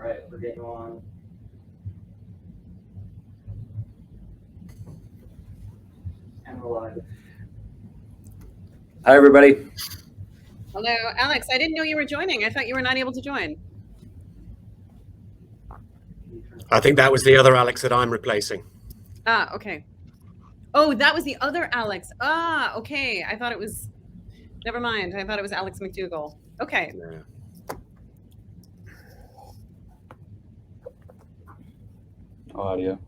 All right, we're getting on. And we're live. Hi, everybody. Hello, Alex. I didn't know you were joining. I thought you were not able to join. I think that was the other Alex that I'm replacing. Ah, okay. Oh, that was the other Alex. Ah, okay. I thought it was, never mind. I thought it was Alex McDougall. Okay. Yeah. Audio.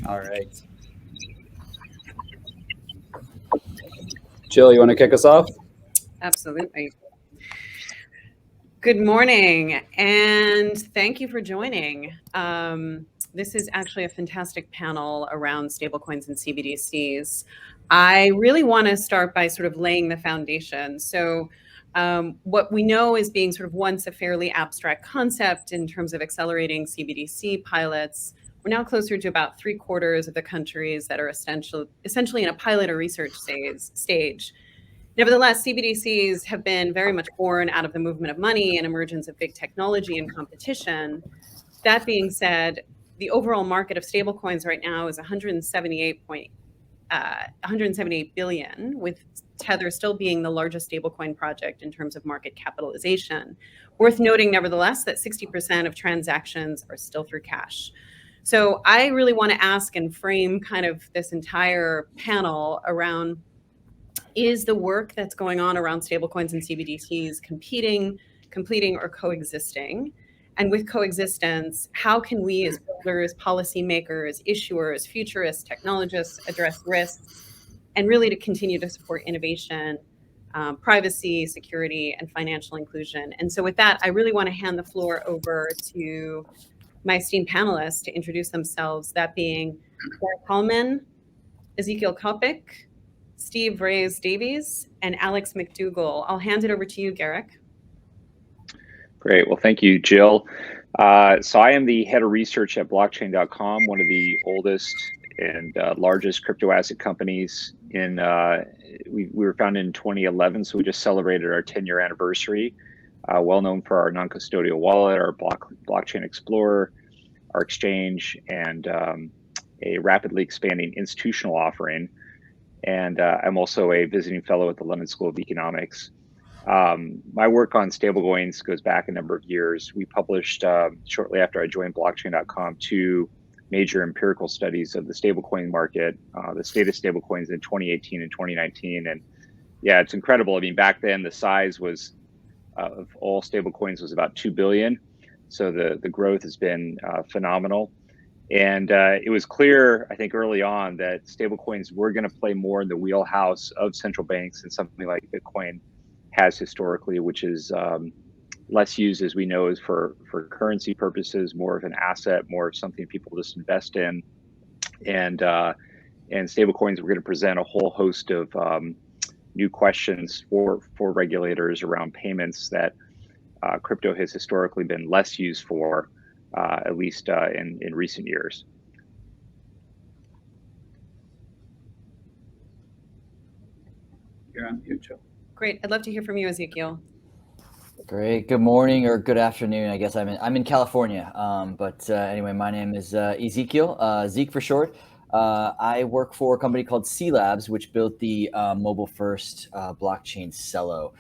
All right. Jill, you want to kick us off? Absolutely. Good morning, and thank you for joining. This is actually a fantastic panel around stablecoins and CBDCs. I really want to start by sort of laying the foundation. So what we know is being sort of once a fairly abstract concept in terms of accelerating CBDC pilots. We're now closer to about 3/4 of the countries that are essentially in a pilot or research stage. Nevertheless, CBDCs have been very much born out of the movement of money and emergence of big technology and competition. That being said, the overall market of stablecoins right now is 178 billion, with Tether still being the largest stablecoin project in terms of market capitalization. Worth noting, nevertheless, that 60% of transactions are still through cash. So I really want to ask and frame kind of this entire panel around, is the work that's going on around stablecoins and CBDCs competing, completing, or coexisting? And with coexistence, how can we as builders, policymakers, issuers, futurists, technologists address risks and really to continue to support innovation, privacy, security, and financial inclusion? And so with that, I really want to hand the floor over to my esteemed panelists to introduce themselves, that being Gareth Hallman, Ezekiel Kopic, Steve Reyes-Davies, and Alex McDougall. I'll hand it over to you, Garrick. Great. Well, thank you, Jill. So I am the head of research at blockchain.com, one of the oldest and largest crypto asset companies. We were founded in 2011, so we just celebrated our 10-year anniversary. Well known for our non-custodial wallet, our blockchain explorer, our exchange, and a rapidly expanding institutional offering. And I'm also a visiting fellow at the London School of Economics. My work on stablecoins goes back a number of years. We published, shortly after I joined blockchain.com, 2 major empirical studies of the stablecoin market, the state of stablecoins in 2018 and 2019. And yeah, it's incredible. I mean, back then the size was of all stablecoins was about 2 billion. So the growth has been phenomenal. And it was clear, I think, early on that stablecoins were going to play more in the wheelhouse of central banks than something like Bitcoin has historically, which is less used, as we know, is for currency purposes, more of an asset, more of something people just invest in. And stablecoins were going to present a whole host of new questions for regulators around payments that crypto has historically been less used for. At least in recent years. You're on mute, Jill. Great. I'd love to hear from you, Ezekiel. Great. Good morning or good afternoon. I guess I'm in California. But anyway, my name is Ezekiel, Zeke for short. I work for a company called C Labs, which built the mobile-first blockchain Cello.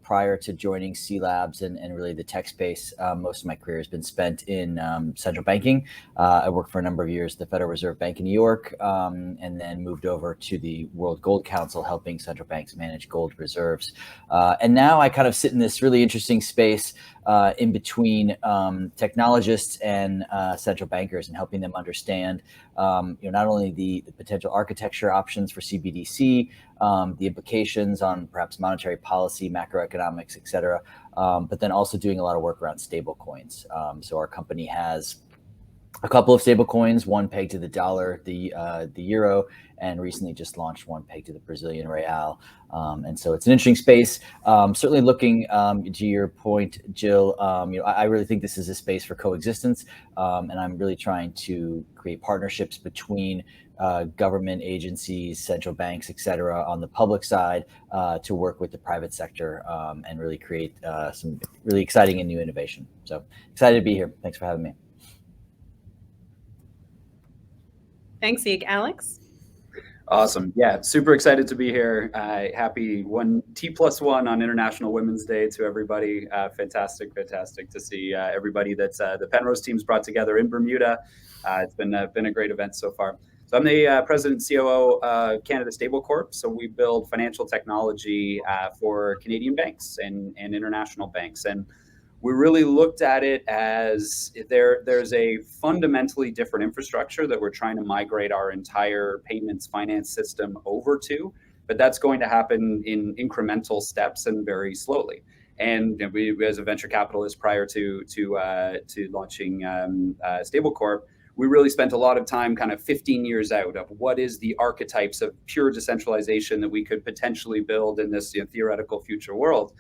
Prior to joining C Labs and really the tech space, most of my career has been spent in central banking. I worked for a number of years at the Federal Reserve Bank in New York, and then moved over to the World Gold Council, helping central banks manage gold reserves. And now I kind of sit in this really interesting space in between technologists and central bankers, and helping them understand not only the potential architecture options for CBDC, the implications on perhaps monetary policy, macroeconomics, et cetera, but then also doing a lot of work around stable coins. So our company has a couple of stable coins, one pegged to the dollar, the euro, and recently just launched one pegged to the Brazilian real. And so it's an interesting space. Certainly looking to your point, Jill, I really think this is a space for coexistence. And I'm really trying to create partnerships between government agencies, central banks, et cetera, on the public side to work with the private sector and really create some really exciting and new innovation. So excited to be here. Thanks for having me. Thanks, Zeke. Alex? Awesome. Yeah, super excited to be here. Happy T+1 on International Women's Day to everybody. Fantastic to see everybody that's the Penrose team's brought together in Bermuda. It's been a great event so far. So I'm the president and COO of Canada Stable Corp. So we build financial technology for Canadian banks and international banks. And we really looked at it as there's a fundamentally different infrastructure that we're trying to migrate our entire payments finance system over to, but that's going to happen in incremental steps and very slowly. And we, as a venture capitalist, prior to launching Stable Corp, we really spent a lot of time kind of 15 years out of what is the archetypes of pure decentralization that we could potentially build in this theoretical future world.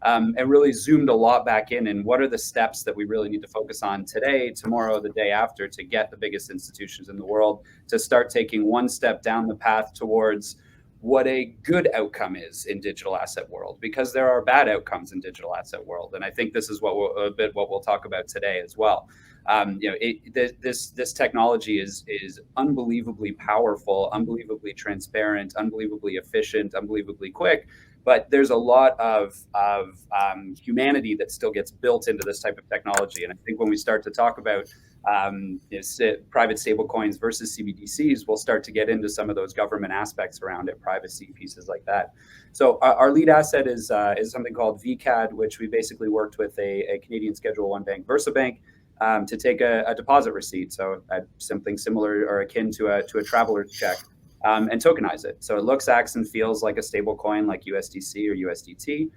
And really zoomed a lot back in and what are the steps that we really need to focus on today, tomorrow, the day after to get the biggest institutions in the world to start taking one step down the path towards what a good outcome is in digital asset world, because there are bad outcomes in digital asset world. And I think this is what we'll talk about today as well. This technology is unbelievably powerful, unbelievably transparent, unbelievably efficient, unbelievably quick. But there's a lot of humanity that still gets built into this type of technology. And I think when we start to talk about private stablecoins versus CBDCs, we'll start to get into some of those government aspects around it, privacy pieces like that. So our lead asset is something called VCAD, which we basically worked with a Canadian Schedule I bank, VersaBank, to take a deposit receipt. So something similar or akin to a traveler's check. And tokenize it. So it looks, acts, and feels like a stable coin like USDC or USDT,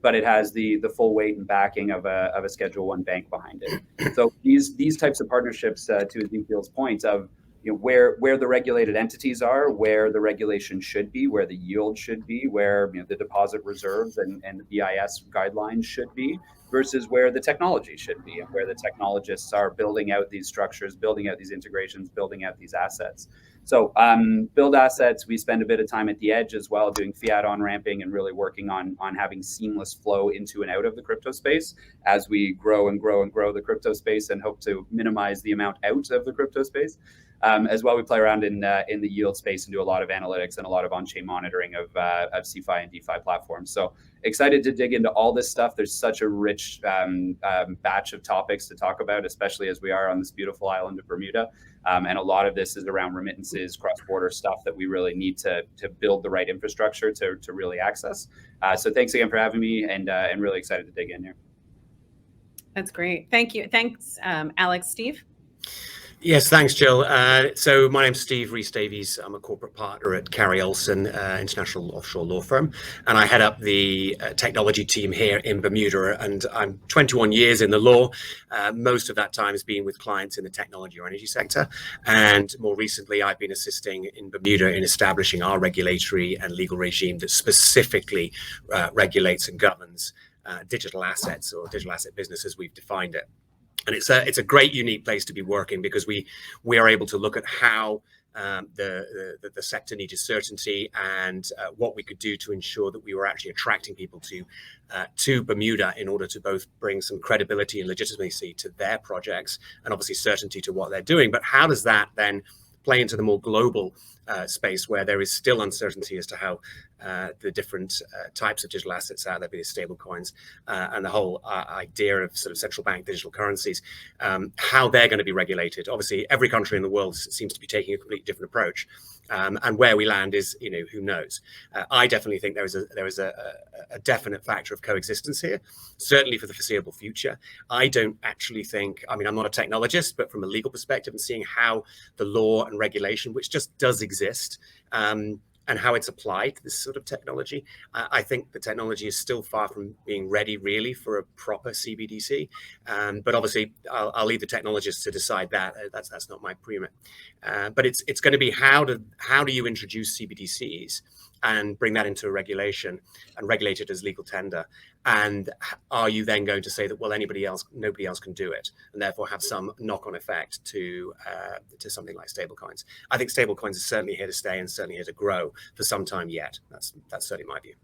but it has the full weight and backing of a Schedule I bank behind it. So these types of partnerships, to Ezekiel's point of where the regulated entities are, where the regulation should be, where the yield should be, where the deposit reserves and the BIS guidelines should be, versus where the technology should be and where the technologists are building out these structures, building out these integrations, building out these assets. So build assets, we spend a bit of time at the edge as well, doing fiat on-ramping and really working on having seamless flow into and out of the crypto space as we grow and grow and grow the crypto space and hope to minimize the amount out of the crypto space. As well, we play around in the yield space and do a lot of analytics and a lot of on-chain monitoring of CeFi and DeFi platforms. So excited to dig into all this stuff. There's such a rich batch of topics to talk about, especially as we are on this beautiful island of Bermuda. And a lot of this is around remittances, cross-border stuff that we really need to build the right infrastructure to really access. So thanks again for having me, and really excited to dig in here. That's great. Thank you. Thanks, Alex. Steve? Yes, thanks, Jill. So my name's Steve Rees-Davies. I'm a corporate partner at Carey Olsen International Offshore Law Firm, and I head up the technology team here in Bermuda. And I'm 21 years in the law. Most of that time has been with clients in the technology or energy sector. And more recently, I've been assisting in Bermuda in establishing our regulatory and legal regime that specifically regulates and governs digital assets or digital asset business as we've defined it. And it's a great, unique place to be working because we are able to look at how the sector needed certainty and what we could do to ensure that we were actually attracting people to Bermuda in order to both bring some credibility and legitimacy to their projects and obviously certainty to what they're doing. But how does that then play into the more global space where there is still uncertainty as to how the different types of digital assets out there, be it stable coins and the whole idea of sort of central bank digital currencies, how they're going to be regulated. Obviously, every country in the world seems to be taking a completely different approach. And where we land is, who knows? I definitely think there is a definite factor of coexistence here, certainly for the foreseeable future. I don't actually think, I'm not a technologist, but from a legal perspective and seeing how the law and regulation, which just does exist, and how it's applied to this sort of technology. I think the technology is still far from being ready really for a proper CBDC. But obviously I'll leave the technologists to decide that. That's not my remit. But it's going to be how do you introduce CBDCs and bring that into a regulation and regulate it as legal tender? And are you then going to say that, well, nobody else can do it, and therefore have some knock-on effect to something like stablecoins? I think stablecoins are certainly here to stay and certainly here to grow for some time yet. That's certainly my view.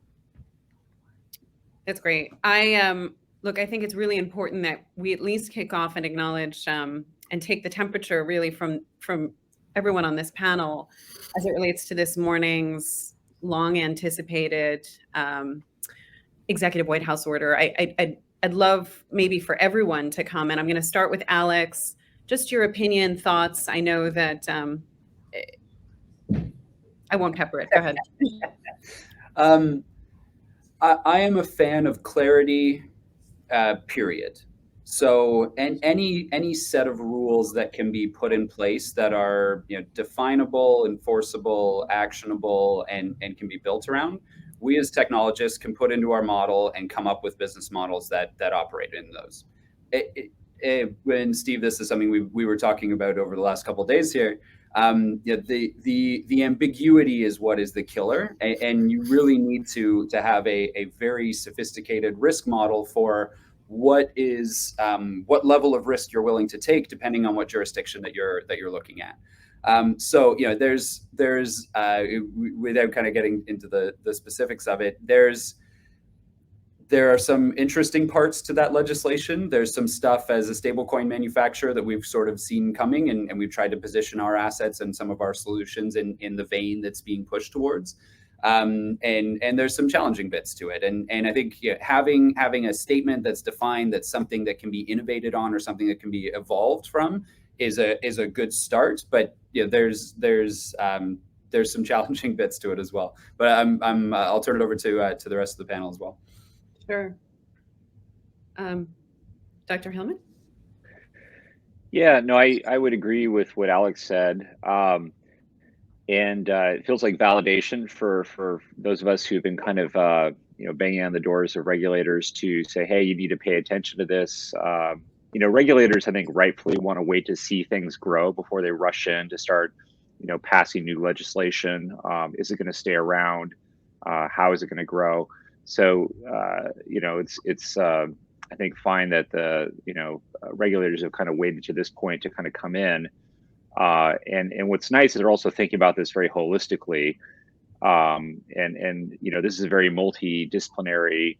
That's great. Look, I think it's really important that we at least kick off and acknowledge and take the temperature really from everyone on this panel as it relates to this morning's long anticipated executive White House order. I'd love maybe for everyone to comment. I'm going to start with Alex. Just your opinion, thoughts. I know that I won't pepper it. Go ahead. I am a fan of clarity, period. So, and any set of rules that can be put in place that are definable, enforceable, actionable, and can be built around, we as technologists can put into our model and come up with business models that operate in those. When Steve, this is something we were talking about over the last couple of days here. The ambiguity is what is the killer, and you really need to have a very sophisticated risk model for what level of risk you're willing to take depending on what jurisdiction that you're looking at. So there's without kind of getting into the specifics of it, there are some interesting parts to that legislation. There's some stuff as a stablecoin manufacturer that we've sort of seen coming, and we've tried to position our assets and some of our solutions in the vein that's being pushed towards. And there's some challenging bits to it. And I think having a statement that's defined, that's something that can be innovated on or something that can be evolved from is a good start. But there's some challenging bits to it as well. But I'll turn it over to the rest of the panel as well. Sure. Dr. Hillman? Yeah, no, I would agree with what Alex said. And it feels like validation for those of us who've been kind of banging on the doors of regulators to say, hey, you need to pay attention to this. Regulators, I think, rightfully want to wait to see things grow before they rush in to start, passing new legislation. Is it going to stay around? How is it going to grow? So, it's I think fine that the regulators have kind of waited to this point to kind of come in. And what's nice is they're also thinking about this very holistically. This is a very multidisciplinary,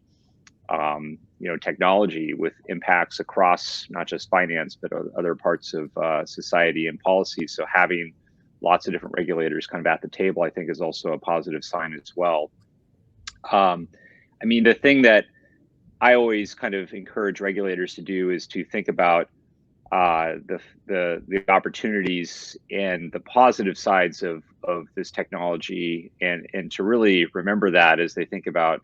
technology with impacts across not just finance, but other parts of society and policy. So having lots of different regulators kind of at the table, I think, is also a positive sign as well. The thing that I always kind of encourage regulators to do is to think about the opportunities and the positive sides of this technology, and to really remember that as they think about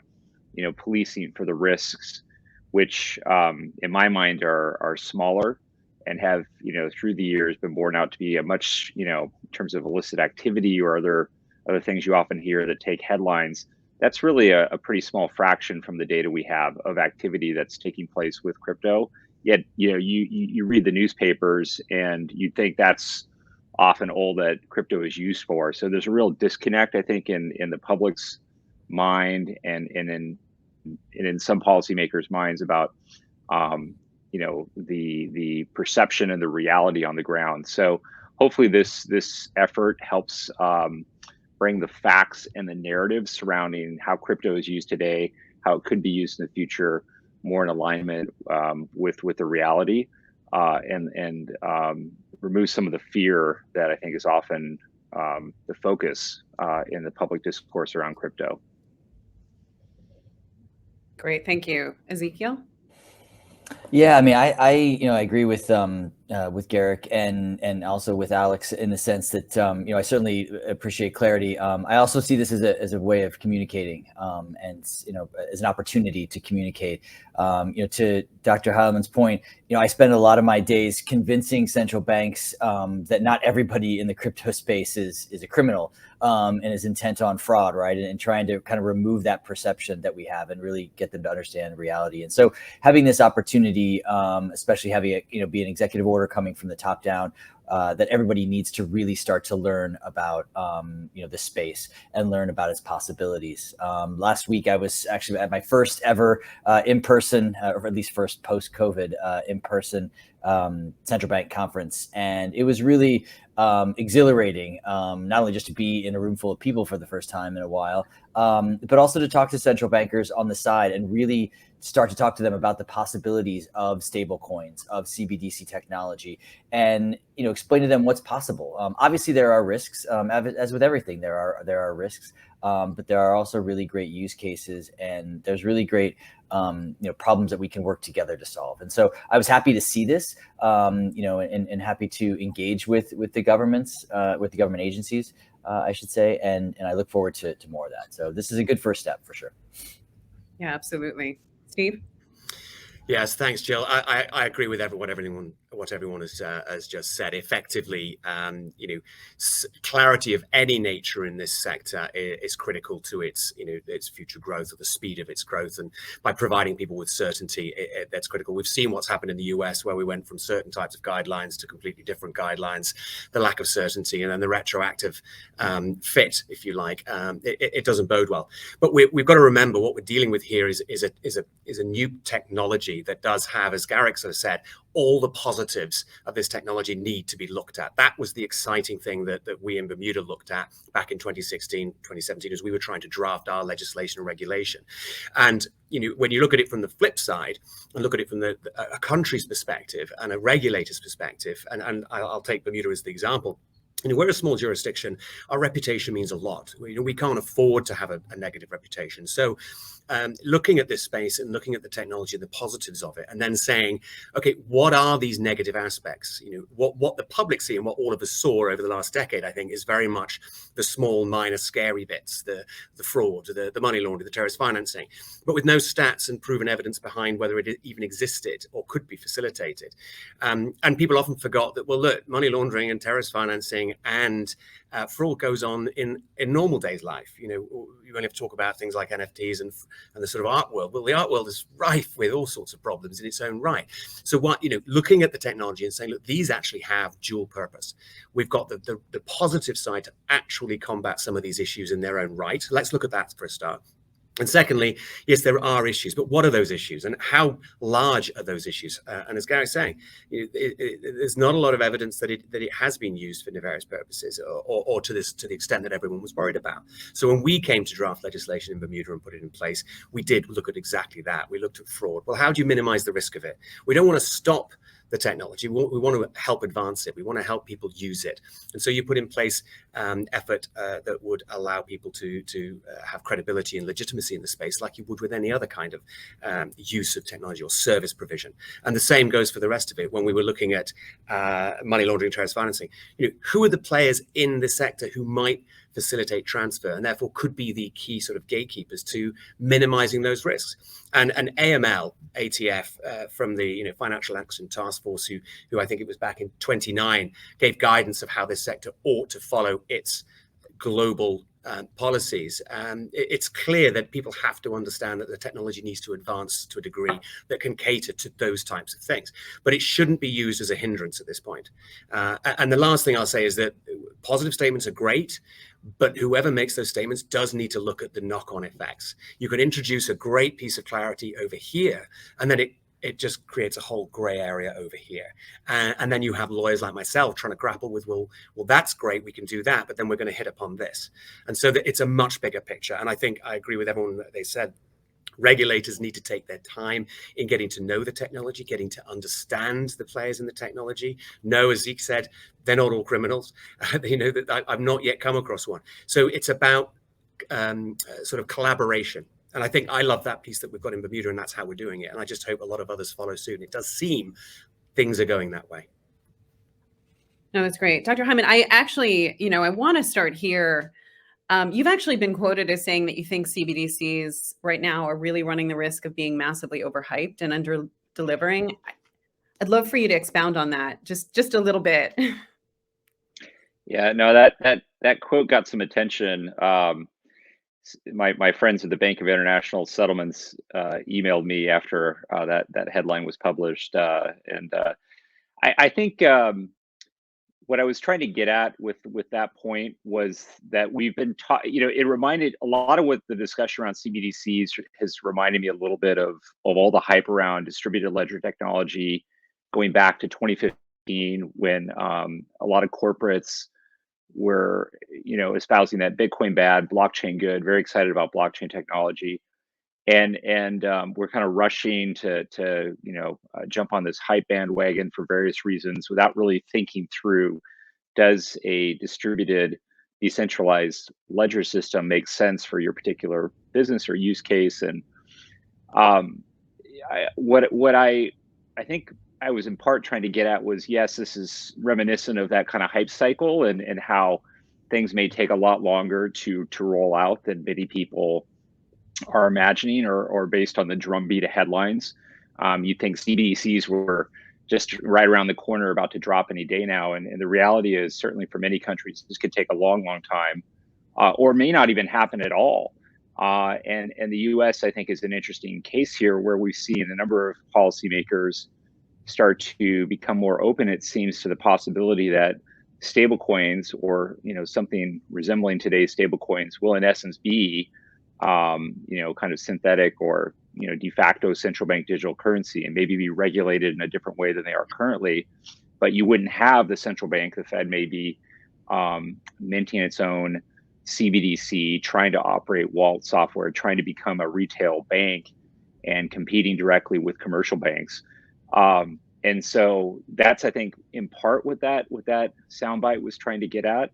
policing for the risks, which in my mind are smaller and have through the years been borne out to be a much in terms of illicit activity or other things you often hear that take headlines. That's really a pretty small fraction from the data we have of activity that's taking place with crypto. Yet, you read the newspapers and you think that's often all that crypto is used for. So there's a real disconnect, I think, in the public's mind and in some policymakers' minds about the perception and the reality on the ground. So hopefully this effort helps bring the facts and the narrative surrounding how crypto is used today, how it could be used in the future, more in alignment with the reality, and remove some of the fear that I think is often the focus in the public discourse around crypto. Great, thank you. Ezekiel? Yeah, I agree with with Garrick and also with Alex in the sense that I certainly appreciate clarity. I also see this as a way of communicating and as an opportunity to communicate. To Dr. Heilman's point, I spend a lot of my days convincing central banks that not everybody in the crypto space is a criminal and is intent on fraud, right? And trying to kind of remove that perception that we have and really get them to understand reality. And so having this opportunity, especially having be an executive order coming from the top down, that everybody needs to really start to learn about the space and learn about its possibilities. Last week I was actually at my first ever in-person, or at least first post-COVID in-person central bank conference, and it was really exhilarating, not only just to be in a room full of people for the first time in a while, but also to talk to central bankers on the side and really start to talk to them about the possibilities of stable coins, of CBDC technology, and explain to them what's possible. Obviously, there are risks, as with everything. There are risks, but there are also really great use cases, and there's really great problems that we can work together to solve. And so I was happy to see this, and happy to engage with the governments, with the government agencies, I should say, and I look forward to more of that. So this is a good first step for sure. Yeah, absolutely. Steve? Yes, thanks, Jill. I agree with what everyone has just said. Effectively, clarity of any nature in this sector is critical to its future growth, or the speed of its growth, and by providing people with certainty, that's critical. We've seen what's happened in the US, where we went from certain types of guidelines to completely different guidelines. The lack of certainty and then the retroactive fit, if you like, it doesn't bode well. But we've got to remember what we're dealing with here is a new technology that does have, as Garrick sort of said, all the positives of this technology need to be looked at. That was the exciting thing that we in Bermuda looked at back in 2016, 2017, as we were trying to draft our legislation and regulation. And when you look at it from the flip side and look at it from a country's perspective and a regulator's perspective, and I'll take Bermuda as the example. We're a small jurisdiction. Our reputation means a lot. We can't afford to have a negative reputation. So looking at this space and looking at the technology and the positives of it, and then saying, okay, what are these negative aspects? What the public see and what all of us saw over the last decade, I think, is very much the small, minor, scary bits, the fraud, the money laundering, the terrorist financing, but with no stats and proven evidence behind whether it even existed or could be facilitated. And people often forgot that, well, look, money laundering and terrorist financing and fraud goes on in normal days life. You only have to talk about things like NFTs and the sort of art world. Well, the art world is rife with all sorts of problems in its own right. So looking at the technology and saying, look, these actually have dual purpose. We've got the positive side to actually combat some of these issues in their own right. Let's look at that for a start. And secondly, yes, there are issues, but what are those issues and how large are those issues? And as Gary's saying, there's not a lot of evidence that it has been used for nefarious purposes or to the extent that everyone was worried about. So when we came to draft legislation in Bermuda and put it in place, we did look at exactly that. We looked at fraud. Well, how do you minimize the risk of it? We don't want to stop the technology. We want to help advance it. We want to help people use it. And so you put in place effort that would allow people to have credibility and legitimacy in the space like you would with any other kind of use of technology or service provision. And the same goes for the rest of it. When we were looking at money laundering, terrorist financing, who are the players in the sector who might facilitate transfer and therefore could be the key sort of gatekeepers to minimizing those risks? And an AML, ATF from the Financial Action Task Force, who I think it was back in 2009, gave guidance of how this sector ought to follow its global policies. It's clear that people have to understand that the technology needs to advance to a degree that can cater to those types of things, but it shouldn't be used as a hindrance at this point. And the last thing I'll say is that positive statements are great, but whoever makes those statements does need to look at the knock-on effects. You could introduce a great piece of clarity over here, and then it just creates a whole gray area over here. And then you have lawyers like myself trying to grapple with, well, that's great, we can do that, but then we're going to hit upon this. And so it's a much bigger picture. And I think I agree with everyone that they said. Regulators need to take their time in getting to know the technology, getting to understand the players in the technology. No, as Zeke said, they're not all criminals. That I've not yet come across one. So it's about sort of collaboration. And I think I love that piece that we've got in Bermuda, and that's how we're doing it. And I just hope a lot of others follow soon. It does seem things are going that way. No, that's great. Dr. Hyman, I actually, I want to start here. You've actually been quoted as saying that you think CBDCs right now are really running the risk of being massively overhyped and under delivering. I'd love for you to expound on that just a little bit. Yeah, no, that quote got some attention. My friends at the Bank of International Settlements emailed me after that headline was published, and I think what I was trying to get at with that point was that we've been taught. It reminded a lot of what the discussion around CBDCs has reminded me a little bit of all the hype around distributed ledger technology, going back to 2015 when a lot of corporates were espousing that Bitcoin bad, blockchain good, very excited about blockchain technology, and we're kind of rushing to jump on this hype bandwagon for various reasons without really thinking through, does a distributed decentralized ledger system make sense for your particular business or use case? And what I think I was in part trying to get at was, yes, this is reminiscent of that kind of hype cycle and how things may take a lot longer to roll out than many people are imagining, or based on the drumbeat of headlines. You think CBDCs were just right around the corner, about to drop any day now, and the reality is, certainly for many countries, this could take a long time, or may not even happen at all. And the U.S., I think, is an interesting case here, where we've seen a number of policymakers start to become more open, it seems, to the possibility that stablecoins, or something resembling today's stablecoins, will in essence be kind of synthetic or de facto central bank digital currency, and maybe be regulated in a different way than they are currently. But you wouldn't have the central bank, the Fed, maybe minting its own CBDC, trying to operate wallet software, trying to become a retail bank and competing directly with commercial banks. And so that's, I think, in part what that soundbite was trying to get at.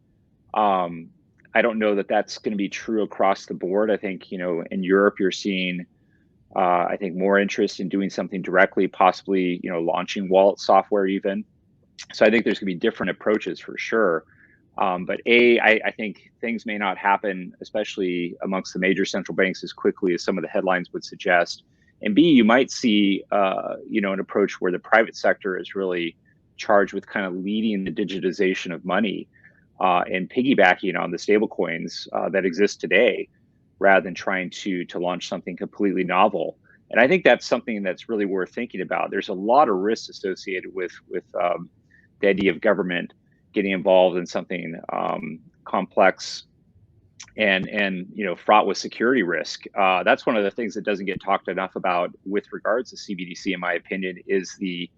I don't know that that's going to be true across the board. I think, in Europe, you're seeing, I think, more interest in doing something directly, possibly, launching wallet software even. So I think there's going to be different approaches for sure. But I think things may not happen, especially amongst the major central banks, as quickly as some of the headlines would suggest. And B, you might see, an approach where the private sector is really charged with kind of leading the digitization of money, and piggybacking on the stablecoins that exist today, rather than trying to launch something completely novel. And I think that's something that's really worth thinking about. There's a lot of risks associated with the idea of government getting involved in something complex and fraught with security risk. That's one of the things that doesn't get talked enough about with regards to CBDC, in my opinion, is the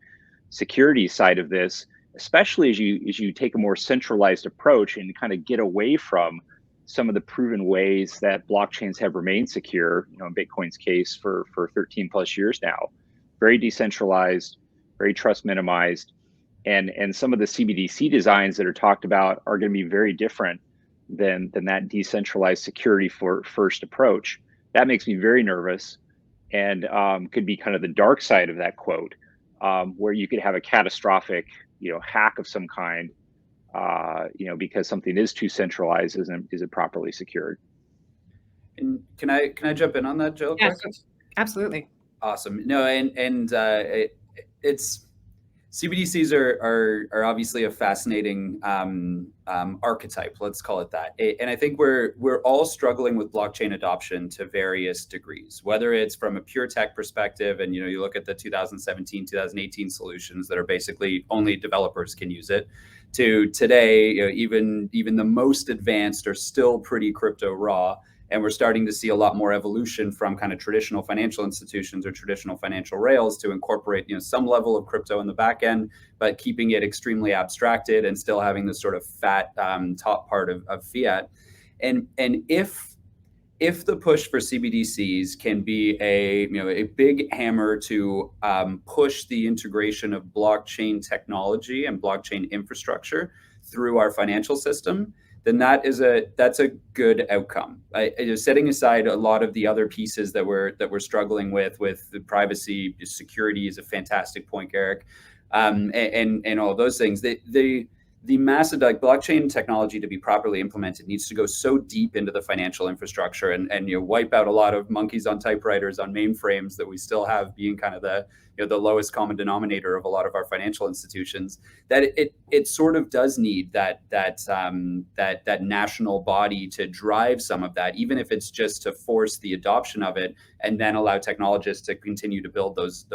security side of this, especially as you take a more centralized approach and kind of get away from some of the proven ways that blockchains have remained secure, in Bitcoin's case for 13 plus years now. Very decentralized, very trust minimized. And some of the CBDC designs that are talked about are going to be very different than that decentralized security first approach. That makes me very nervous, and could be kind of the dark side of that quote, where you could have a catastrophic hack of some kind, because something is too centralized, isn't properly secured. And can I jump in on that, Jill? Yes, absolutely. Awesome. No, and it's CBDCs are obviously a fascinating archetype. Let's call it that. And I think we're all struggling with blockchain adoption to various degrees, whether it's from a pure tech perspective, and you look at the 2017, 2018 solutions that are basically only developers can use it, to today, even the most advanced are still pretty crypto raw. And we're starting to see a lot more evolution from kind of traditional financial institutions or traditional financial rails to incorporate, some level of crypto in the back end, but keeping it extremely abstracted and still having this sort of fat top part of fiat. And if the push for CBDCs can be a big hammer to push the integration of blockchain technology and blockchain infrastructure through our financial system, then that's a good outcome. Setting aside a lot of the other pieces that we're struggling with the privacy, security is a fantastic point, Eric, and all of those things. The the massive, like, blockchain technology to be properly implemented needs to go so deep into the financial infrastructure and wipe out a lot of monkeys on typewriters on mainframes that we still have being kind of the the lowest common denominator of a lot of our financial institutions, that it sort of does need that national body to drive some of that, even if it's just to force the adoption of it and then allow technologists to continue to build those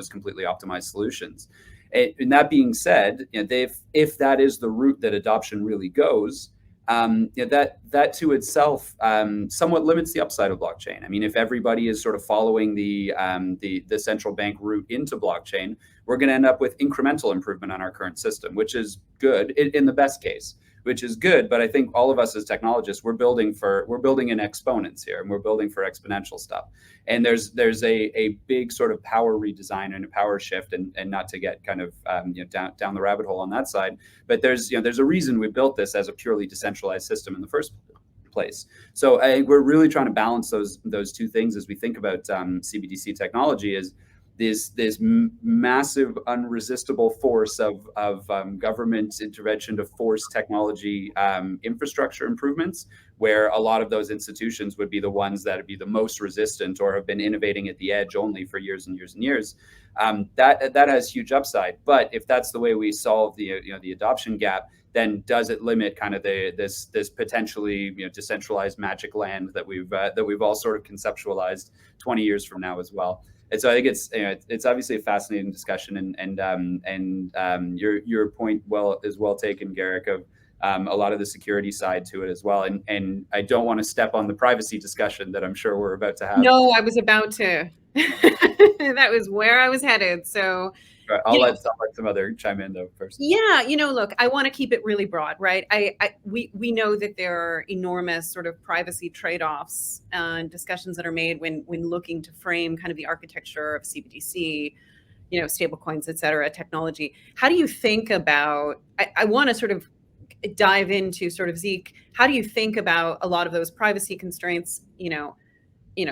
completely optimized solutions. And that being said, if that is the route that adoption really goes, that to itself somewhat limits the upside of blockchain. I mean, if everybody is sort of following the central bank route into blockchain, we're going to end up with incremental improvement on our current system, which is good in the best case, which is good. But I think all of us as technologists, we're building in exponents here, and we're building for exponential stuff. And there's a big sort of power redesign and a power shift, and not to get kind of down the rabbit hole on that side, but there's a reason we built this as a purely decentralized system in the first place. So I think we're really trying to balance those two things as we think about CBDC technology. Is this massive unresistible force of government intervention to force technology infrastructure improvements, where a lot of those institutions would be the ones that would be the most resistant or have been innovating at the edge only for years and years and years. That has huge upside. But if that's the way we solve the adoption gap, then does it limit kind of this potentially decentralized magic land that we've all sort of conceptualized 20 years from now as well? And so I think it's obviously a fascinating discussion, and your point is well taken, Garrick, of a lot of the security side to it as well. And I don't want to step on the privacy discussion that I'm sure we're about to have. No, I was about to. That was where I was headed. So I'll let some other chime in though first. Yeah, look, I want to keep it really broad, right? We know that there are enormous sort of privacy trade-offs and discussions that are made when looking to frame kind of the architecture of CBDC, stablecoins, et cetera, technology. How do you think about? I want to sort of dive into sort of, Zeke, how do you think about a lot of those privacy constraints?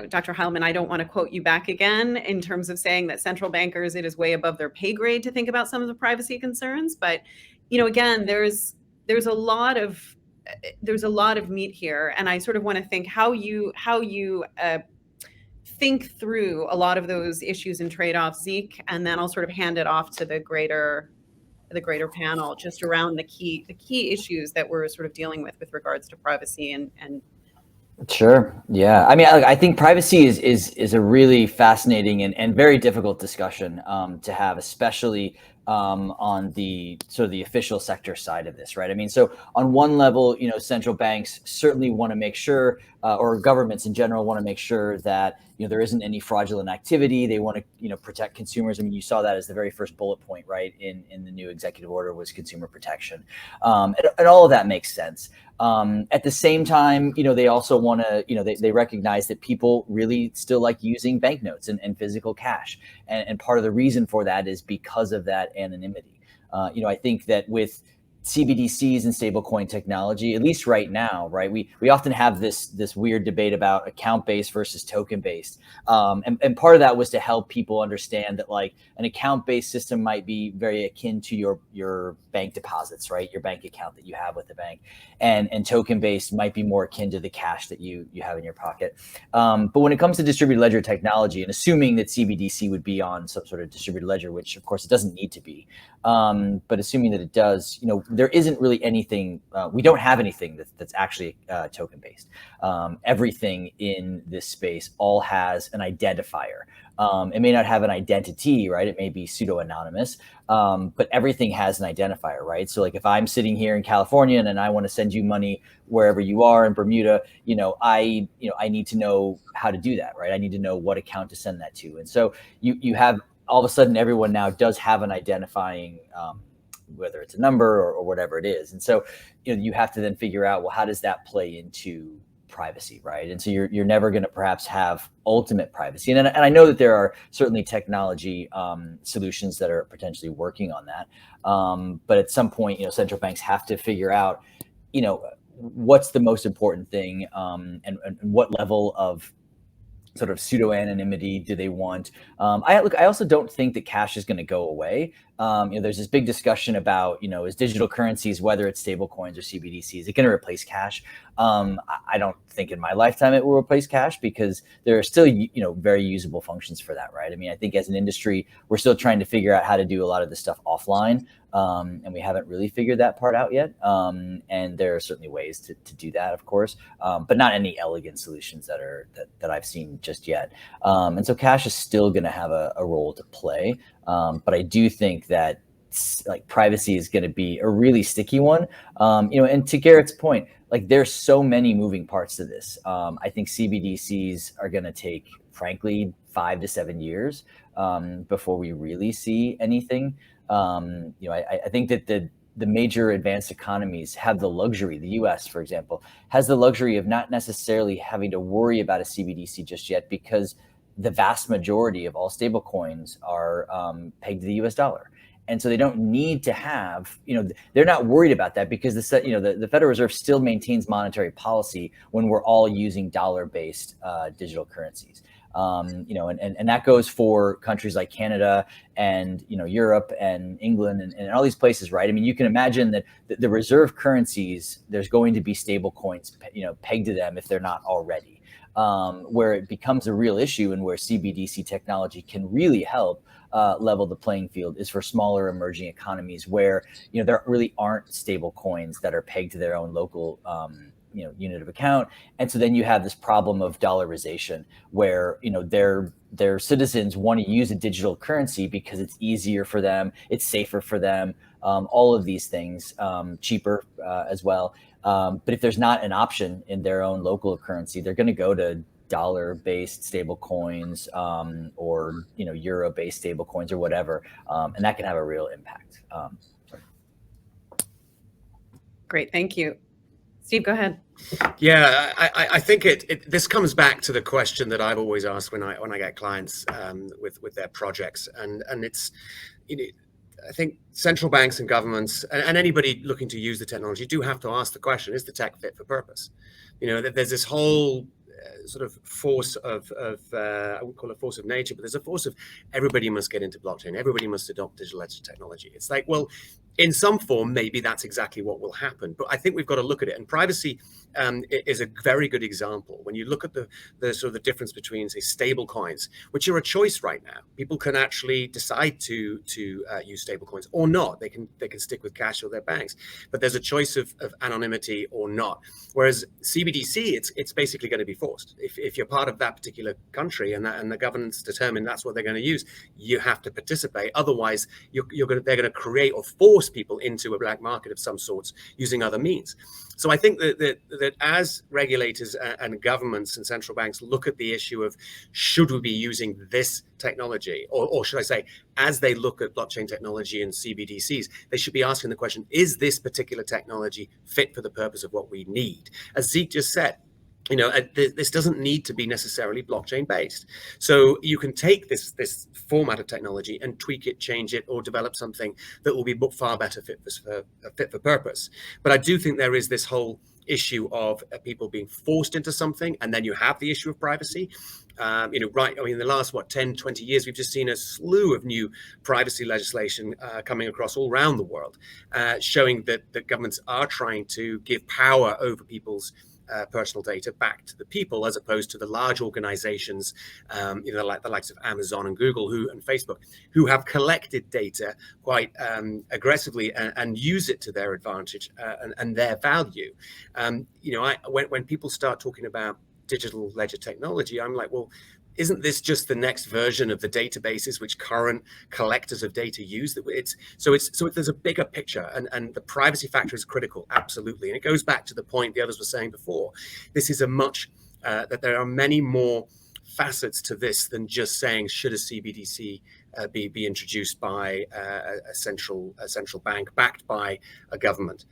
Dr. Heilman, I don't want to quote you back again in terms of saying that central bankers, it is way above their pay grade to think about some of the privacy concerns. But, again, there's a lot of meat here. And I sort of want to think how you think through a lot of those issues and trade-offs, Zeke, and then I'll sort of hand it off to the greater panel just around the key issues that we're sort of dealing with regards to privacy and Sure. Yeah. I mean, I think privacy is a really fascinating and very difficult discussion to have, especially on the sort of the official sector side of this, right? I mean, so on one level, central banks certainly want to make sure, or governments in general want to make sure that there isn't any fraudulent activity. They want to protect consumers. I mean, you saw that as the very first bullet point, right? In the new executive order was consumer protection, and all of that makes sense. At the same time, they also want to, they recognize that people really still like using banknotes and physical cash. And part of the reason for that is because of that anonymity. I think that with CBDCs and stablecoin technology, at least right now, right, we often have this weird debate about account-based versus token-based. And part of that was to help people understand that, like, an account-based system might be very akin to your bank deposits, right? Your bank account that you have with the bank. And token-based might be more akin to the cash that you have in your pocket. But when it comes to distributed ledger technology, and assuming that CBDC would be on some sort of distributed ledger, which of course it doesn't need to be, but assuming that it does, there isn't really anything, we don't have anything that's actually token-based. Everything in this space all has an identifier. It may not have an identity, right? It may be pseudo-anonymous, but everything has an identifier, right? So like if I'm sitting here in California and I want to send you money wherever you are in Bermuda, I need to know how to do that, right? I need to know what account to send that to. And so you have, all of a sudden, everyone now does have an identifying, whether it's a number or whatever it is. And so, you have to then figure out, well, how does that play into privacy, right? And so you're never going to perhaps have ultimate privacy. And I know that there are certainly technology solutions that are potentially working on that. But at some point, central banks have to figure out, what's the most important thing, and what level of sort of pseudo anonymity do they want? I also don't think that cash is going to go away. There's this big discussion about, is digital currencies, whether it's stable coins or CBDCs, is it going to replace cash? I don't think in my lifetime it will replace cash, because there are still, very usable functions for that, right? I mean, I think as an industry, we're still trying to figure out how to do a lot of this stuff offline. And we haven't really figured that part out yet. And there are certainly ways to do that, of course, but not any elegant solutions that I've seen just yet. And so cash is still going to have a role to play. But I do think that like privacy is going to be a really sticky one. And to Garrett's point, like there's so many moving parts to this. I think CBDCs are going to take, frankly, 5 to 7 years before we really see anything. I think that the major advanced economies have the luxury, the US, for example, has the luxury of not necessarily having to worry about a CBDC just yet, because the vast majority of all stable coins are pegged to the US dollar. And so they don't need to have, they're not worried about that, because the Federal Reserve still maintains monetary policy when we're all using dollar-based digital currencies. And that goes for countries like Canada and, Europe and England and all these places, right? I mean, you can imagine that the reserve currencies, there's going to be stable coins, pegged to them if they're not already. Where it becomes a real issue and where CBDC technology can really help level the playing field is for smaller emerging economies where, there really aren't stable coins that are pegged to their own local unit of account. And so then you have this problem of dollarization where, their citizens want to use a digital currency because it's easier for them, it's safer for them, all of these things, cheaper as well. But if there's not an option in their own local currency, they're going to go to dollar-based stable coins or euro-based stable coins or whatever, and that can have a real impact. Great, thank you. Steve, go ahead. Yeah, I think this comes back to the question that I've always asked when I get clients with their projects, and it's I think central banks and governments and anybody looking to use the technology do have to ask the question: is the tech fit for purpose? There's this whole sort of force of I wouldn't call it force of nature, but there's a force of everybody must get into blockchain, everybody must adopt digital ledger technology. It's like, well, in some form, maybe that's exactly what will happen. But I think we've got to look at it. And privacy is a very good example. When you look at the sort of the difference between, say, stable coins, which are a choice right now. People can actually decide to use stable coins or not. They can stick with cash or their banks. But there's a choice of anonymity or not. Whereas CBDC, it's basically going to be forced. If you're part of that particular country and the government's determined that's what they're going to use, you have to participate. Otherwise, they're going to create or force people into a black market of some sorts using other means. So I think that as regulators and governments and central banks look at the issue of should we be using this technology, or should I say, as they look at blockchain technology and CBDCs, they should be asking the question, is this particular technology fit for the purpose of what we need? As Zeke just said, this doesn't need to be necessarily blockchain based. So you can take this format of technology and tweak it, change it, or develop something that will be far better fit for purpose. But I do think there is this whole issue of people being forced into something, and then you have the issue of privacy. Right, I mean, in the last, 10, 20 years, we've just seen a slew of new privacy legislation coming across all around the world, showing that governments are trying to give power over people's personal data back to the people, as opposed to the large organizations, like the likes of Amazon and Google and Facebook, who have collected data quite aggressively and use it to their advantage and their value. When people start talking about digital ledger technology, I'm like, well, isn't this just the next version of the databases which current collectors of data use? So there's a bigger picture, and the privacy factor is critical, absolutely. And it goes back to the point the others were saying before. This is that there are many more facets to this than just saying, should a CBDC be introduced by a central bank backed by a government,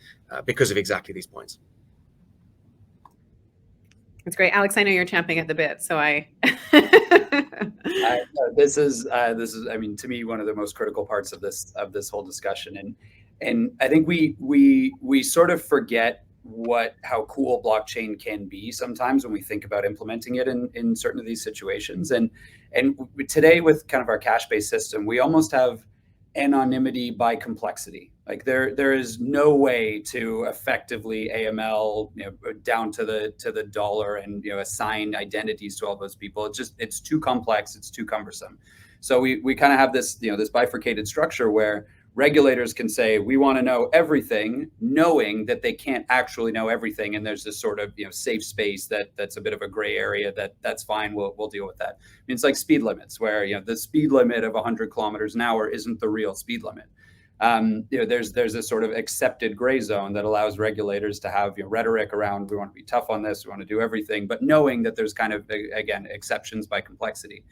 because of exactly these points. That's great, Alex. I know you're champing at the bit, so this is, I mean, to me, one of the most critical parts of this whole discussion, and I think we sort of forget how cool blockchain can be sometimes when we think about implementing it in certain of these situations. And today, with kind of our cash-based system, we almost have anonymity by complexity. Like there is no way to effectively AML, down to the dollar and assign identities to all those people. It's too complex. It's too cumbersome. So we kind of have this this bifurcated structure where regulators can say, we want to know everything, knowing that they can't actually know everything. And there's this sort of safe space that's a bit of a gray area that's fine. We'll deal with that. I mean, it's like speed limits, where the speed limit of 100 kilometers an hour isn't the real speed limit. There's a sort of accepted gray zone that allows regulators to have rhetoric around, we want to be tough on this, we want to do everything, but knowing that there's kind of, again, exceptions by complexity.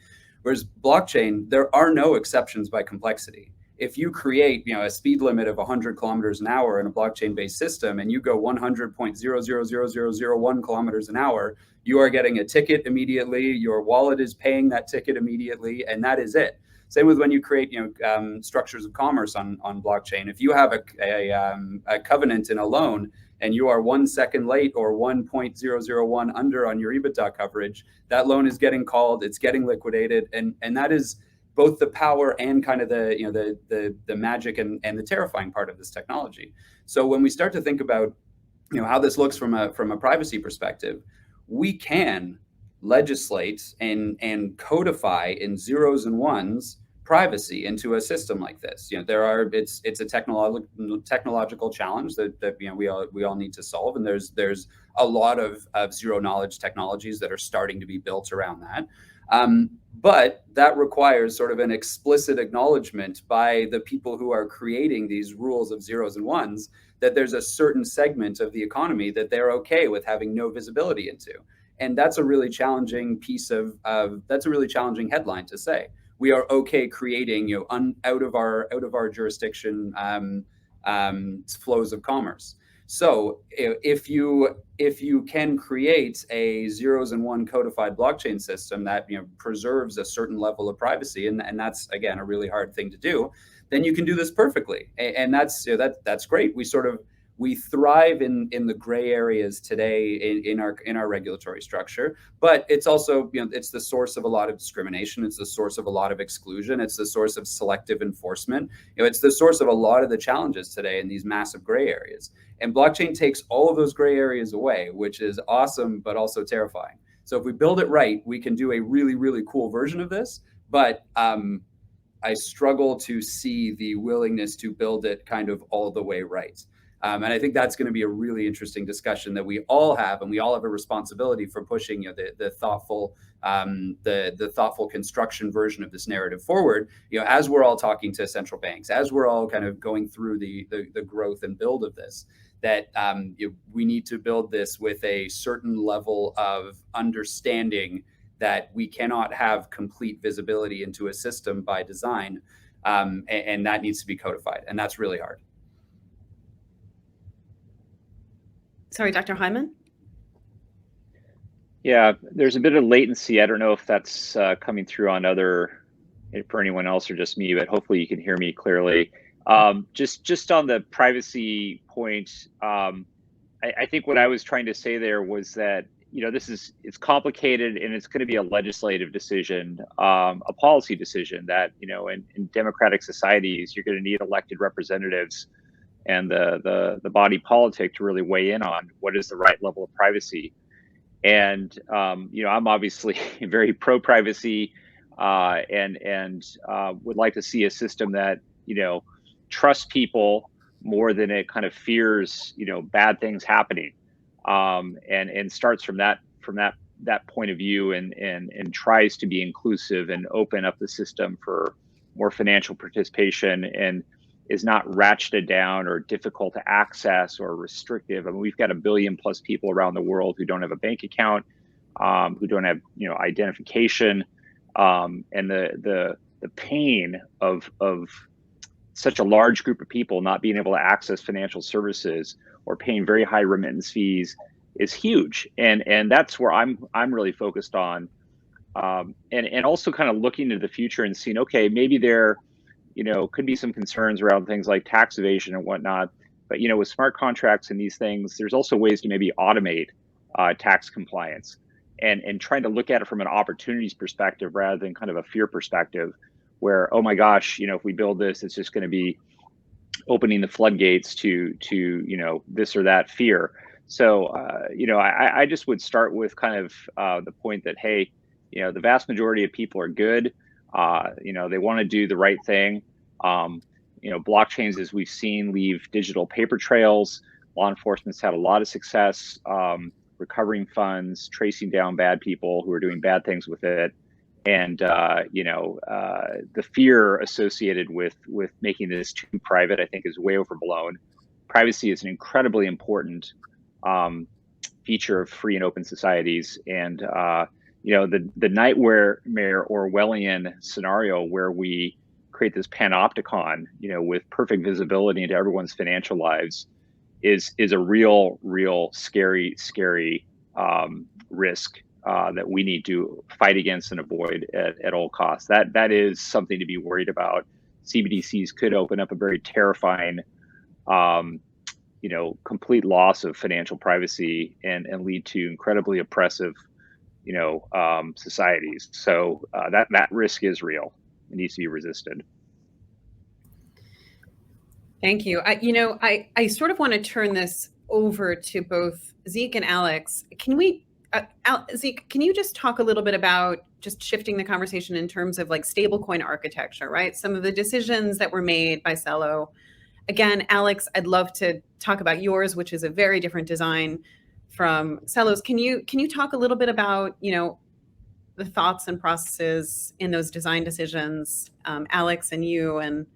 Whereas blockchain, there are no exceptions by complexity. If you create a speed limit of 100 kilometers an hour in a blockchain-based system and you go 100.0000001 kilometers an hour, you are getting a ticket immediately, your wallet is paying that ticket immediately, and that is it. Same with when you create structures of commerce on blockchain. If you have a covenant in a loan and you are 1 second late or 1.001 under on your EBITDA coverage, that loan is getting called, it's getting liquidated, and that is both the power and kind of the magic and the terrifying part of this technology. So when we start to think about how this looks from a privacy perspective, we can legislate and codify in zeros and ones privacy into a system like this. It's a technological challenge that we all need to solve, and there's a lot of zero knowledge technologies that are starting to be built around that. But that requires sort of an explicit acknowledgement by the people who are creating these rules of zeros and ones that there's a certain segment of the economy that they're okay with having no visibility into. And that's a really challenging that's a really challenging headline to say. We are okay creating out of our jurisdiction flows of commerce. So if you can create a zeros and one codified blockchain system that preserves a certain level of privacy, and that's again a really hard thing to do, then you can do this perfectly, and that's great. We thrive in the gray areas today in our regulatory structure, but it's also it's the source of a lot of discrimination. It's the source of a lot of exclusion. It's the source of selective enforcement. It's the source of a lot of the challenges today in these massive gray areas. And blockchain takes all of those gray areas away, which is awesome, but also terrifying. So if we build it right, we can do a really, really cool version of this. But I struggle to see the willingness to build it kind of all the way right. And I think that's going to be a really interesting discussion that we all have, and we all have a responsibility for pushing the thoughtful construction version of this narrative forward. As we're all talking to central banks, as we're all kind of going through the growth and build of this, that we need to build this with a certain level of understanding that we cannot have complete visibility into a system by design, and that needs to be codified, and that's really hard. Sorry, Dr. Hyman? Yeah, there's a bit of latency. I don't know if that's coming through for anyone else or just me, but hopefully you can hear me clearly. Just on the privacy point, I think what I was trying to say there was that it's complicated, and it's going to be a legislative decision, a policy decision that in democratic societies you're going to need elected representatives and the body politic to really weigh in on what is the right level of privacy. And I'm obviously very pro privacy, and would like to see a system that trusts people more than it kind of fears bad things happening, and starts from that point of view, and tries to be inclusive and open up the system for more financial participation, and is not ratcheted down or difficult to access or restrictive. I mean, we've got 1 billion plus people around the world who don't have a bank account, who don't have identification, and the pain of such a large group of people not being able to access financial services or paying very high remittance fees is huge. And that's where I'm really focused on, and also kind of looking to the future and seeing, okay, maybe there could be some concerns around things like tax evasion and whatnot, But with smart contracts and these things, there's also ways to maybe automate tax compliance and trying to look at it from an opportunities perspective rather than kind of a fear perspective, where, oh my gosh, if we build this, it's just going to be opening the floodgates to this or that fear. So I just would start with kind of the point that, hey, the vast majority of people are good. They want to do the right thing. Blockchains, as we've seen, leave digital paper trails. Law enforcement's had a lot of success recovering funds, tracing down bad people who are doing bad things with it. And the fear associated with making this too private, I think, is way overblown. Privacy is an incredibly important feature of free and open societies. And the nightmare Orwellian scenario where we create this panopticon, with perfect visibility into everyone's financial lives, is a real scary risk that we need to fight against and avoid at all costs. That is something to be worried about. CBDCs could open up a very terrifying, complete loss of financial privacy and lead to incredibly oppressive, societies. So that risk is real. It needs to be resisted. Thank you. I sort of want to turn this over to both Zeke and Alex. Can we, Zeke, can you just talk a little bit about just shifting the conversation in terms of like stablecoin architecture, right? Some of the decisions that were made by Celo. Again, Alex, I'd love to talk about yours, which is a very different design from Celo's. Can you talk a little bit about, the thoughts and processes in those design decisions, Alex and you and.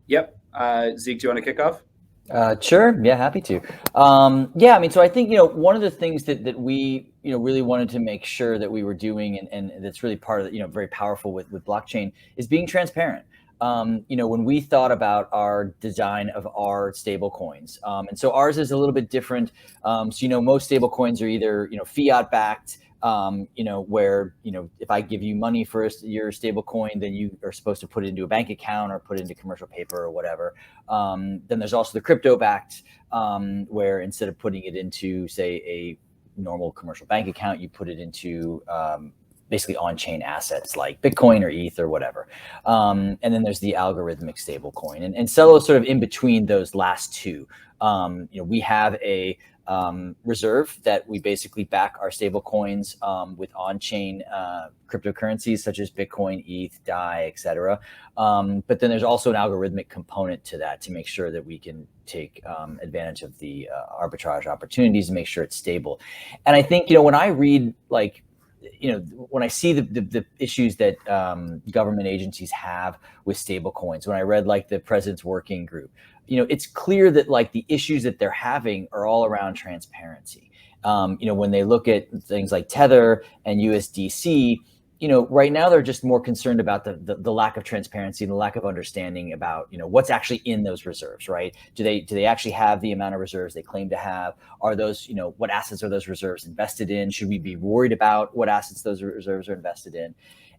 Yep. Zeke, do you want to kick off? Sure. Yeah, happy to. So I think, one of the things that we, really wanted to make sure that we were doing and that's really part of, very powerful with blockchain is being transparent. When we thought about our design of our stable coins, and so ours is a little bit different. Most stable coins are either, fiat backed, where, if I give you money for your stable coin, then you are supposed to put it into a bank account or put it into commercial paper or whatever. Then there's also the crypto backed, where instead of putting it into, say, a normal commercial bank account, you put it into basically on-chain assets like Bitcoin or ETH or whatever. And then there's the algorithmic stable coin. And Celo is sort of in between those last two. We have a reserve that we basically back our stable coins with on-chain cryptocurrencies such as Bitcoin, ETH, DAI, etc. But then there's also an algorithmic component to that to make sure that we can take advantage of the arbitrage opportunities and make sure it's stable. And I think, when I read when I see the issues that government agencies have with stable coins, when I read the President's Working Group, it's clear that the issues that they're having are all around transparency. When they look at things like Tether and USDC, right now they're just more concerned about the lack of transparency and the lack of understanding about, what's actually in those reserves, right? Do they actually have the amount of reserves they claim to have? Are those, what assets are those reserves invested in? Should we be worried about what assets those reserves are invested in?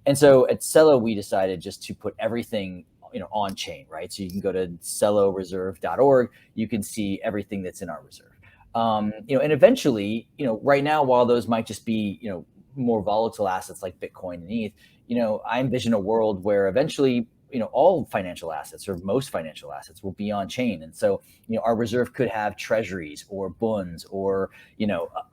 And so at Celo, we decided just to put everything, on chain, right? So you can go to celoreserve.org, you can see everything that's in our reserve. And eventually, right now, while those might just be, more volatile assets like Bitcoin and ETH, I envision a world where eventually, all financial assets or most financial assets will be on chain. And so, our reserve could have treasuries or bonds or,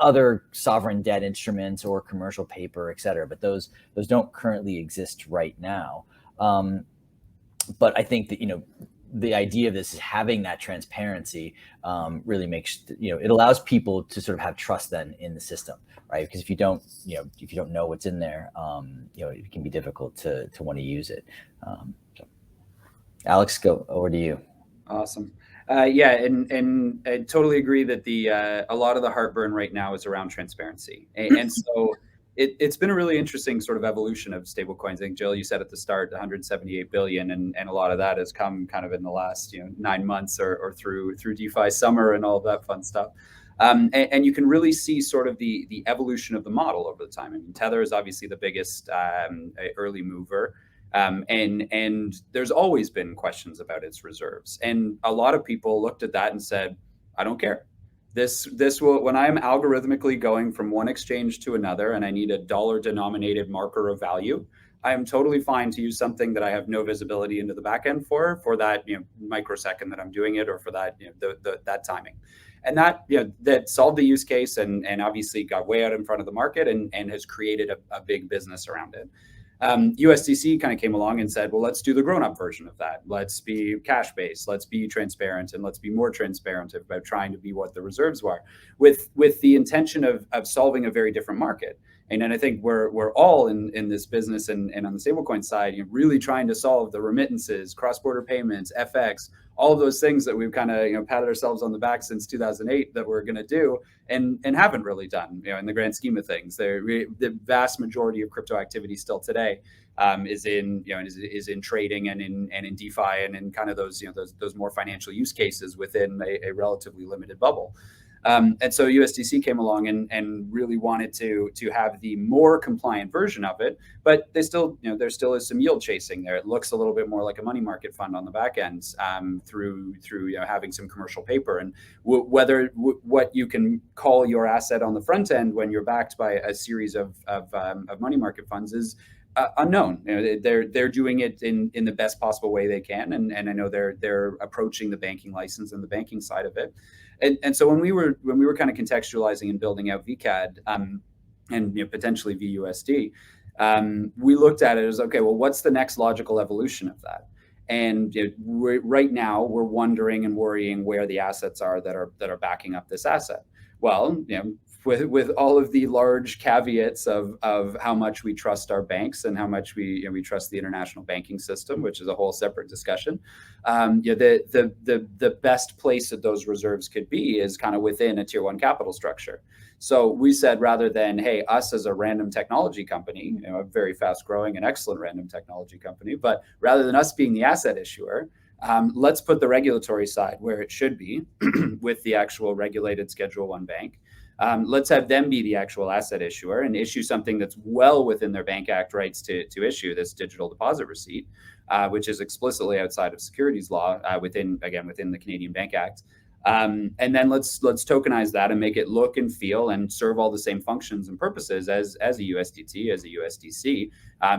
other sovereign debt instruments or commercial paper, et cetera. But those don't currently exist right now. But I think that, the idea of this is having that transparency really makes, it allows people to sort of have trust then in the system, right? Because if you don't know what's in there, it can be difficult to want to use it. So. Alex, go over to you. Awesome. And I totally agree that a lot of the heartburn right now is around transparency. And so it's been a really interesting sort of evolution of stablecoins. I think, Jill, you said at the start, 178 billion, and a lot of that has come kind of in the last 9 months or through DeFi summer and all of that fun stuff. And you can really see sort of the evolution of the model over the time. I mean, Tether is obviously the biggest early mover. And there's always been questions about its reserves. And a lot of people looked at that and said, I don't care. This will, when I'm algorithmically going from one exchange to another and I need a dollar denominated marker of value, I am totally fine to use something that I have no visibility into the back end for that microsecond that I'm doing it, or for that that timing. And that that solved the use case and obviously got way out in front of the market and has created a big business around it. USDC kind of came along and said, well, let's do the grown-up version of that. Let's be cash-based, let's be transparent, and let's be more transparent about trying to be what the reserves were, with the intention of solving a very different market. And then I think we're all in this business and on the stablecoin side, really trying to solve the remittances, cross-border payments, FX, all of those things that we've kind of patted ourselves on the back since 2008 that we're going to do and haven't really done in the grand scheme of things. The vast majority of crypto activity still today is in is in trading and in DeFi and in kind of those those more financial use cases within a relatively limited bubble. And so USDC came along and really wanted to have the more compliant version of it, but they still, there still is some yield chasing there. It looks a little bit more like a money market fund on the back end through having some commercial paper, and what you can call your asset on the front end when you're backed by a series of money market funds is unknown. They're doing it in the best possible way they can, and I know they're approaching the banking license and the banking side of it. And so when we were kind of contextualizing and building out VCAD and potentially VUSD, we looked at it as, okay, well, what's the next logical evolution of that? And right now we're wondering and worrying where the assets are that are backing up this asset. Well, with all of the large caveats of how much we trust our banks and how much we trust the international banking system, which is a whole separate discussion. The best place that those reserves could be is kind of within a tier one capital structure. So we said, rather than, hey, us as a random technology company, a very fast growing and excellent random technology company, but rather than us being the asset issuer, let's put the regulatory side where it should be with the actual regulated Schedule I bank. Let's have them be the actual asset issuer and issue something that's well within their Bank Act rights to issue, this digital deposit receipt, which is explicitly outside of securities law within the Canadian Bank Act. And then let's tokenize that and make it look and feel and serve all the same functions and purposes as a USDT, as a USDC,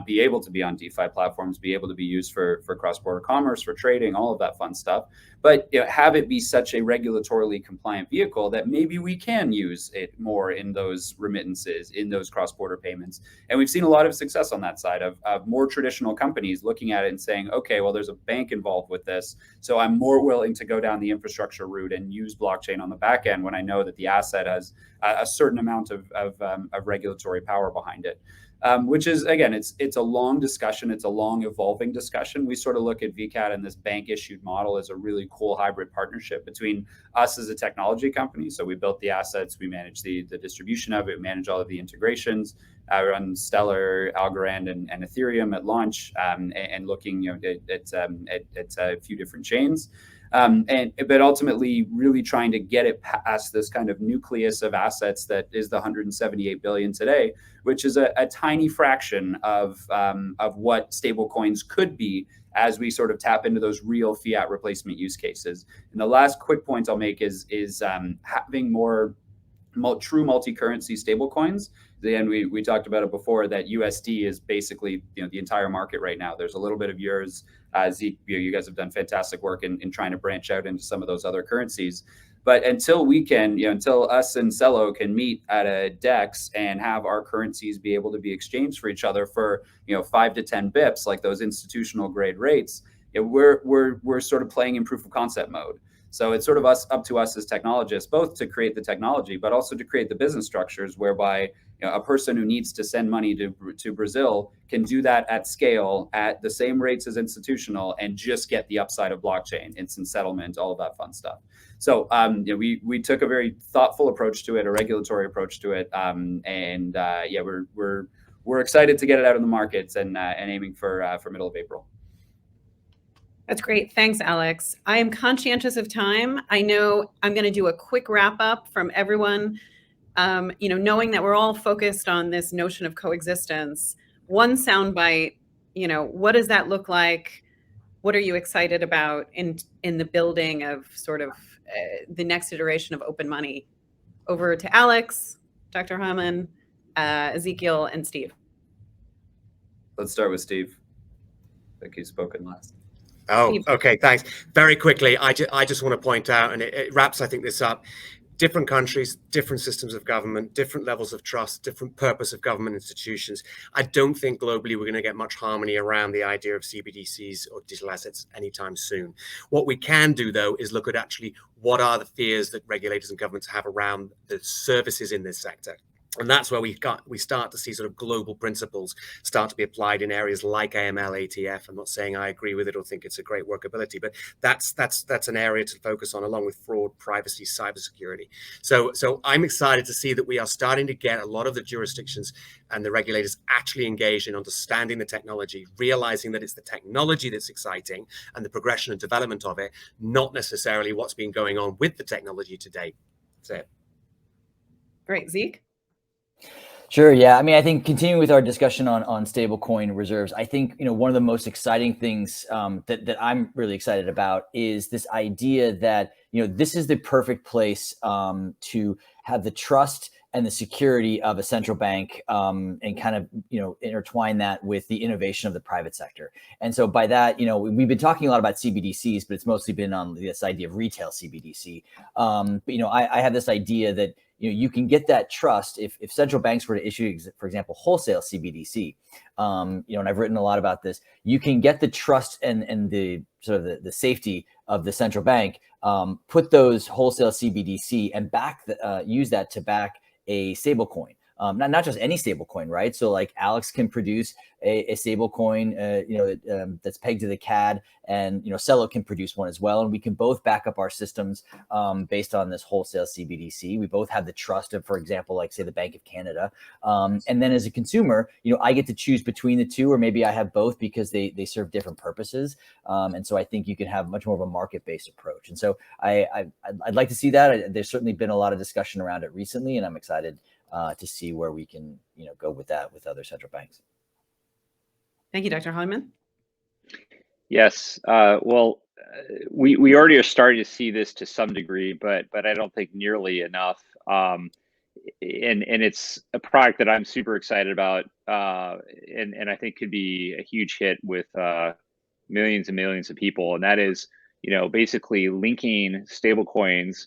be able to be on DeFi platforms, be able to be used for cross-border commerce, for trading, all of that fun stuff. But have it be such a regulatorily compliant vehicle that maybe we can use it more in those remittances, in those cross-border payments. And we've seen a lot of success on that side of more traditional companies looking at it and saying, okay, well, there's a bank involved with this, so I'm more willing to go down the infrastructure route and use blockchain on the back end when I know that the asset has a certain amount of regulatory power behind it. Which is, again, it's a long discussion. It's a long evolving discussion. We sort of look at VCAD and this bank issued model as a really cool hybrid partnership between us as a technology company. So we built the assets, we manage the distribution of it, we manage all of the integrations, run Stellar, Algorand, and Ethereum at launch, and looking at a few different chains. But ultimately really trying to get it past this kind of nucleus of assets that is the 178 billion today, which is a tiny fraction of what stablecoins could be as we sort of tap into those real fiat replacement use cases. And the last quick point I'll make is having more true multi-currency stablecoins. Again, we talked about it before, that USD is basically the entire market right now. There's a little bit of yours. Zeke, you guys have done fantastic work in trying to branch out into some of those other currencies. But until we can, until us and Cello can meet at a DEX and have our currencies be able to be exchanged for each other for 5 to 10 bips, like those institutional grade rates, we're sort of playing in proof of concept mode. So it's sort of up to us as technologists, both to create the technology, but also to create the business structures whereby a person who needs to send money to Brazil can do that at scale at the same rates as institutional and just get the upside of blockchain, instant settlement, all of that fun stuff. So we took a very thoughtful approach to it, a regulatory approach to it, we're excited to get it out in the markets and aiming for middle of April. That's great. Thanks, Alex. I am conscientious of time. I know I'm going to do a quick wrap up from everyone. Knowing that we're all focused on this notion of coexistence, one soundbite what does that look like? What are you excited about in the building of sort of the next iteration of open money? Over to Alex, Dr. Hyman, Ezekiel, and Steve. Let's start with Steve. I think he's spoken last. Oh, Steve. okay, thanks. Very quickly, I just want to point out, and it wraps, I think, this up. Different countries, different systems of government, different levels of trust, different purpose of government institutions. I don't think globally we're going to get much harmony around the idea of CBDCs or digital assets anytime soon. What we can do, though, is look at actually what are the fears that regulators and governments have around the services in this sector. And that's where we start to see sort of global principles start to be applied in areas like AML, ATF. I'm not saying I agree with it or think it's a great workability, but that's an area to focus on, along with fraud, privacy, cybersecurity. So I'm excited to see that we are starting to get a lot of the jurisdictions and the regulators actually engaged in understanding the technology, realizing that it's the technology that's exciting and the progression and development of it, not necessarily what's been going on with the technology today. That's it. Great. Zeke? Sure. Yeah. I mean, I think continuing with our discussion on stablecoin reserves, I think, one of the most exciting things that I'm really excited about is this idea that, this is the perfect place to have the trust and the security of a central bank and kind of, intertwine that with the innovation of the private sector. And so by that, we've been talking a lot about CBDCs, but it's mostly been on this idea of retail CBDC. But, I have this idea that, you can get that trust if central banks were to issue, for example, wholesale CBDC. And I've written a lot about this. You can get the trust and the sort of the safety of the central bank, put those wholesale CBDC and use that to back a stable coin. Not just any stable coin, right? So like Alex can produce a stable coin, that's pegged to the CAD, and Cello can produce one as well, and we can both back up our systems based on this wholesale CBDC. We both have the trust of, for example, like say the Bank of Canada, and then as a consumer, I get to choose between the two, or maybe I have both because they serve different purposes, and so I think you can have much more of a market-based approach. And so I'd like to see that. There's certainly been a lot of discussion around it recently, and I'm excited to see where we can, go with that with other central banks. Thank you, Dr. Hyman. Yes. Well, we already are starting to see this to some degree, but I don't think nearly enough. And it's a product that I'm super excited about, and I think could be a huge hit with millions and millions of people. And that is, basically linking stablecoins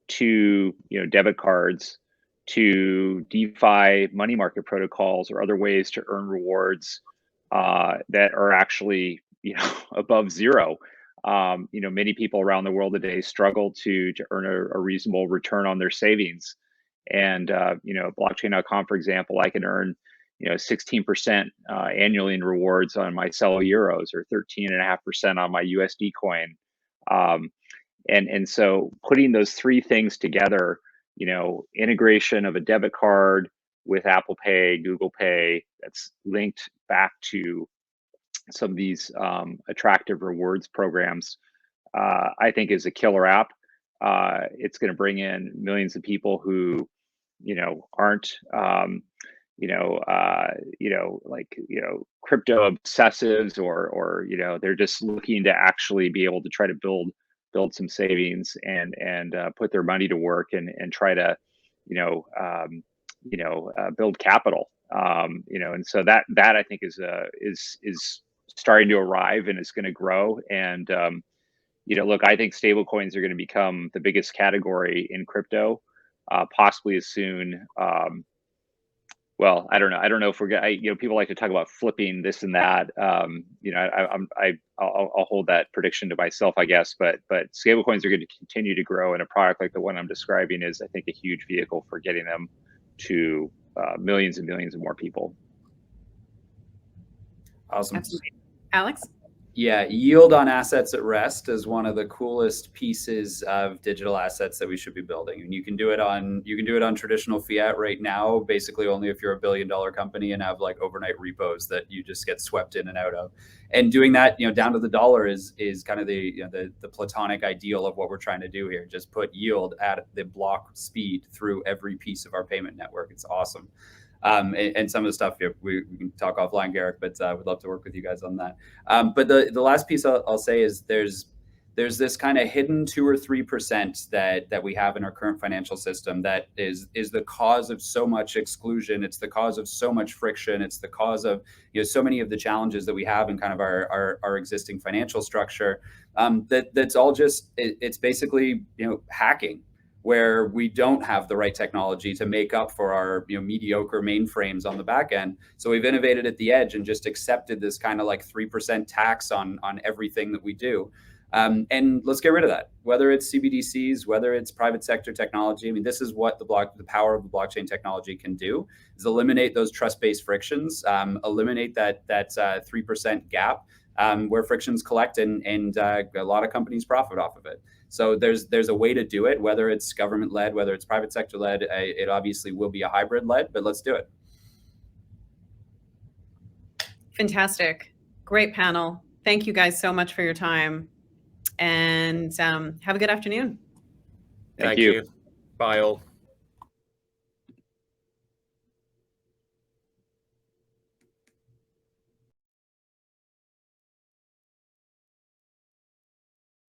to debit cards, to DeFi money market protocols, or other ways to earn rewards that are actually above zero. Many people around the world today struggle to earn a reasonable return on their savings. And blockchain.com, for example, I can earn 16% annually in rewards on my Cello euros, or 13.5% on my USD coin. And so putting those three things together, integration of a debit card with Apple Pay, Google Pay, that's linked back to some of these attractive rewards programs, I think is a killer app. It's going to bring in millions of people who, aren't, crypto obsessives, or they're just looking to actually be able to try to build some savings and put their money to work and try to build capital, and so that I think is starting to arrive, and it's going to grow. And look, I think stable coins are going to become the biggest category in crypto, possibly as soon. Well, I don't know if we're gonna. People like to talk about flipping this and that. I'll hold that prediction to myself, I guess. But stablecoins are going to continue to grow, and a product like the one I'm describing is, I think, a huge vehicle for getting them to millions and millions of more people. Awesome. Absolutely. Alex? Yeah, yield on assets at rest is one of the coolest pieces of digital assets that we should be building. And you can do it on traditional fiat right now, basically only if you're a $1 billion company and have like overnight repos that you just get swept in and out of. And doing that, down to the dollar is kind of the platonic ideal of what we're trying to do here. Just put yield at the block speed through every piece of our payment network. It's awesome. And some of the stuff we can talk offline, Garrick, but we'd love to work with you guys on that. But the last piece I'll say is there's this kind of hidden 2 or 3% that we have in our current financial system that is the cause of so much exclusion. It's the cause of so much friction. It's the cause of so many of the challenges that we have in kind of our existing financial structure. That's all just it's basically hacking, where we don't have the right technology to make up for our mediocre mainframes on the back end. So we've innovated at the edge and just accepted this kind of like 3% tax on everything that we do. And let's get rid of that, whether it's CBDCs, whether it's private sector technology. I mean, this is what the power of the blockchain technology can do, is eliminate those trust-based frictions, eliminate that 3% gap where frictions collect and a lot of companies profit off of it. So there's a way to do it, whether it's government-led, whether it's private sector-led. It obviously will be a hybrid-led, but let's do it. Fantastic. Great panel. Thank you guys so much for your time. And have a good afternoon. Thank you. Bye all.